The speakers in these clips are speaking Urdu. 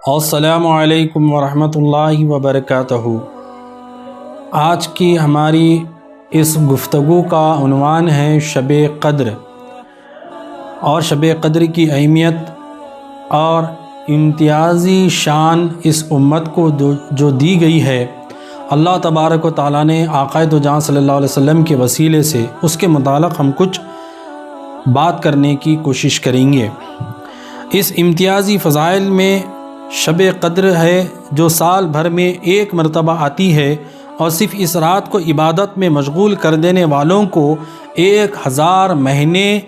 السلام علیکم ورحمۃ اللہ وبرکاتہ۔ آج کی ہماری اس گفتگو کا عنوان ہے شب قدر، اور شب قدر کی اہمیت اور امتیازی شان اس امت کو جو دی گئی ہے، اللہ تبارک و تعالیٰ نے آقائے دو جہاں صلی اللہ علیہ وسلم کے وسیلے سے اس کے متعلق ہم کچھ بات کرنے کی کوشش کریں گے۔ اس امتیازی فضائل میں شب قدر ہے جو سال بھر میں ایک مرتبہ آتی ہے، اور صرف اس رات کو عبادت میں مشغول کر دینے والوں کو 1000 مہینے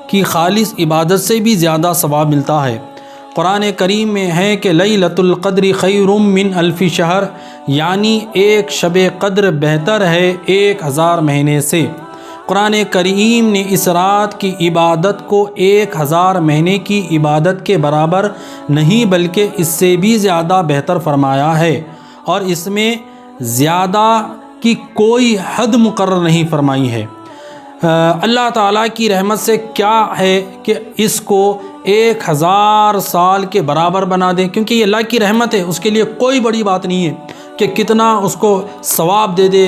کی خالص عبادت سے بھی زیادہ ثواب ملتا ہے۔ قرآن کریم میں ہے کہ لیلۃ القدر خیر من الف شہر، یعنی ایک شب قدر بہتر ہے 1000 مہینے سے۔ قرآن کریم نے اس رات کی عبادت کو 1000 مہینے کی عبادت کے برابر نہیں بلکہ اس سے بھی زیادہ بہتر فرمایا ہے، اور اس میں زیادہ کی کوئی حد مقرر نہیں فرمائی ہے۔ اللہ تعالیٰ کی رحمت سے کیا ہے کہ اس کو 1000 سال کے برابر بنا دیں، کیونکہ یہ اللہ کی رحمت ہے، اس کے لیے کوئی بڑی بات نہیں ہے کہ کتنا اس کو ثواب دے دے۔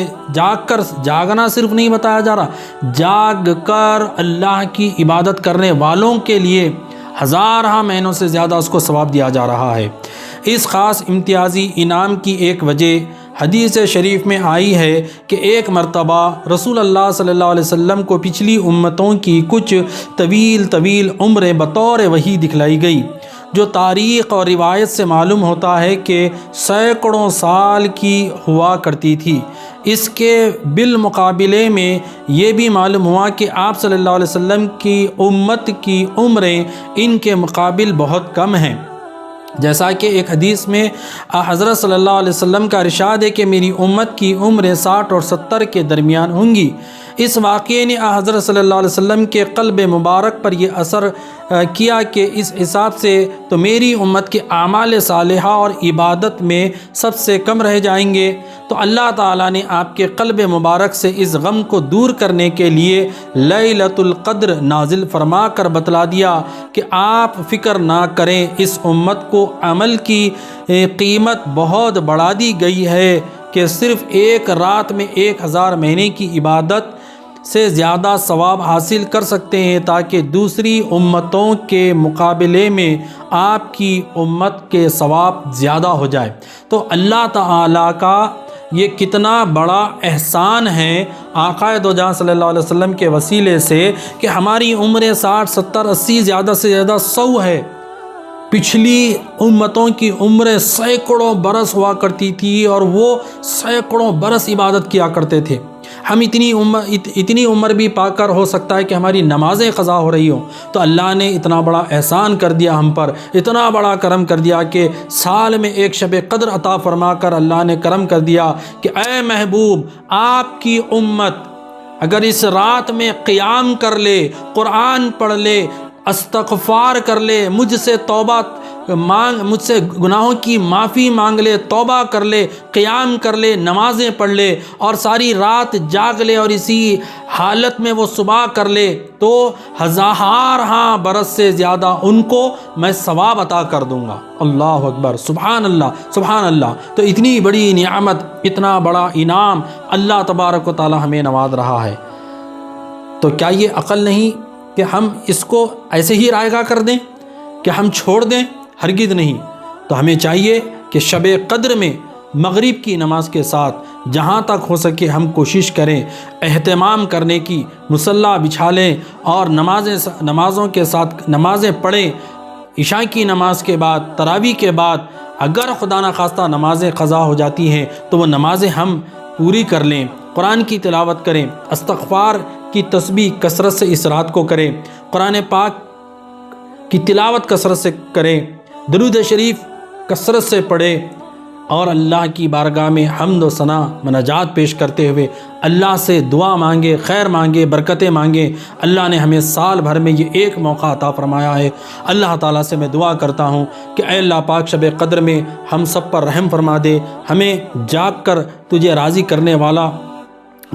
جاگنا صرف نہیں بتایا جا رہا، جاگ کر اللہ کی عبادت کرنے والوں کے لیے 1000 مہینوں سے زیادہ اس کو ثواب دیا جا رہا ہے۔ اس خاص امتیازی انعام کی ایک وجہ حدیث شریف میں آئی ہے کہ ایک مرتبہ رسول اللہ صلی اللہ علیہ وسلم کو پچھلی امتوں کی کچھ طویل عمریں بطور وحی دکھلائی گئی، جو تاریخ اور روایت سے معلوم ہوتا ہے کہ سینکڑوں سال کی ہوا کرتی تھی۔ اس کے بالمقابلے میں یہ بھی معلوم ہوا کہ آپ صلی اللہ علیہ وسلم کی امت کی عمریں ان کے مقابل بہت کم ہیں، جیسا کہ ایک حدیث میں حضرت صلی اللہ علیہ وسلم کا ارشاد ہے کہ میری امت کی عمریں 60 اور 70 کے درمیان ہوں گی۔ اس واقعے نے حضرت صلی اللہ علیہ وسلم کے قلب مبارک پر یہ اثر کیا کہ اس حساب سے تو میری امت کے اعمال صالحہ اور عبادت میں سب سے کم رہ جائیں گے۔ تو اللہ تعالیٰ نے آپ کے قلب مبارک سے اس غم کو دور کرنے کے لیے لیلۃ القدر نازل فرما کر بتلا دیا کہ آپ فکر نہ کریں، اس امت کو عمل کی قیمت بہت بڑھا دی گئی ہے کہ صرف ایک رات میں 1000 مہینے کی عبادت سے زیادہ ثواب حاصل کر سکتے ہیں، تاکہ دوسری امتوں کے مقابلے میں آپ کی امت کے ثواب زیادہ ہو جائے۔ تو اللہ تعالیٰ کا یہ کتنا بڑا احسان ہے آقا دو جہاں صلی اللہ علیہ وسلم کے وسیلے سے کہ ہماری عمریں 60 70 80 زیادہ سے زیادہ 100 ہے۔ پچھلی امتوں کی عمریں سینکڑوں برس ہوا کرتی تھی، اور وہ سینکڑوں برس عبادت کیا کرتے تھے۔ ہم اتنی عمر بھی پا کر ہو سکتا ہے کہ ہماری نمازیں قضا ہو رہی ہوں، تو اللہ نے اتنا بڑا احسان کر دیا ہم پر، اتنا بڑا کرم کر دیا کہ سال میں ایک شب قدر عطا فرما کر اللہ نے کرم کر دیا کہ اے محبوب، آپ کی امت اگر اس رات میں قیام کر لے، قرآن پڑھ لے، استغفار کر لے، مجھ سے توبہ مجھ سے گناہوں کی معافی مانگ لے، توبہ کر لے، قیام کر لے، نمازیں پڑھ لے، اور ساری رات جاگ لے، اور اسی حالت میں وہ صبح کر لے، تو 1000 برس سے زیادہ ان کو میں ثواب عطا کر دوں گا۔ اللہ اکبر، سبحان اللہ، سبحان اللہ۔ تو اتنی بڑی نعمت، اتنا بڑا انعام اللہ تبارک و تعالی ہمیں نواز رہا ہے، تو کیا یہ عقل نہیں کہ ہم اس کو ایسے ہی رائگاں کر دیں، کہ ہم چھوڑ دیں؟ ہرگز نہیں۔ تو ہمیں چاہیے کہ شب قدر میں مغرب کی نماز کے ساتھ جہاں تک ہو سکے ہم کوشش کریں اہتمام کرنے کی، مصلی بچھا لیں اور نمازوں کے ساتھ نمازیں پڑھیں۔ عشاء کی نماز کے بعد، تراویح کے بعد اگر خدا نخواستہ نمازیں قضا ہو جاتی ہیں تو وہ نمازیں ہم پوری کر لیں، قرآن کی تلاوت کریں، استغفار کی تسبیح کثرت سے اس رات کو کریں، قرآن پاک کی تلاوت کثرت سے کریں، درود شریف کثرت سے پڑھیں، اور اللہ کی بارگاہ میں حمد و ثنا مناجات پیش کرتے ہوئے اللہ سے دعا مانگے، خیر مانگے، برکتیں مانگے۔ اللہ نے ہمیں سال بھر میں یہ ایک موقع عطا فرمایا ہے۔ اللہ تعالیٰ سے میں دعا کرتا ہوں کہ اے اللہ پاک شب قدر میں ہم سب پر رحم فرما دے، ہمیں جاگ کر تجھے راضی کرنے والا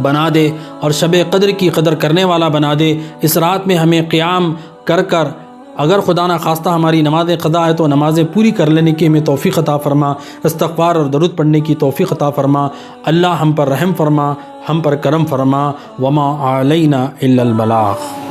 بنا دے اور شب قدر کی قدر کرنے والا بنا دے۔ اس رات میں ہمیں قیام کر کر اگر خدا نہ خواستہ ہماری نماز قضا ہے تو نمازیں پوری کر لینے کی ہمیں توفیق عطا فرما، استغفار اور درود پڑھنے کی توفیق عطا فرما۔ اللہ ہم پر رحم فرما، ہم پر کرم فرما۔ وما علینا الا البلاغ۔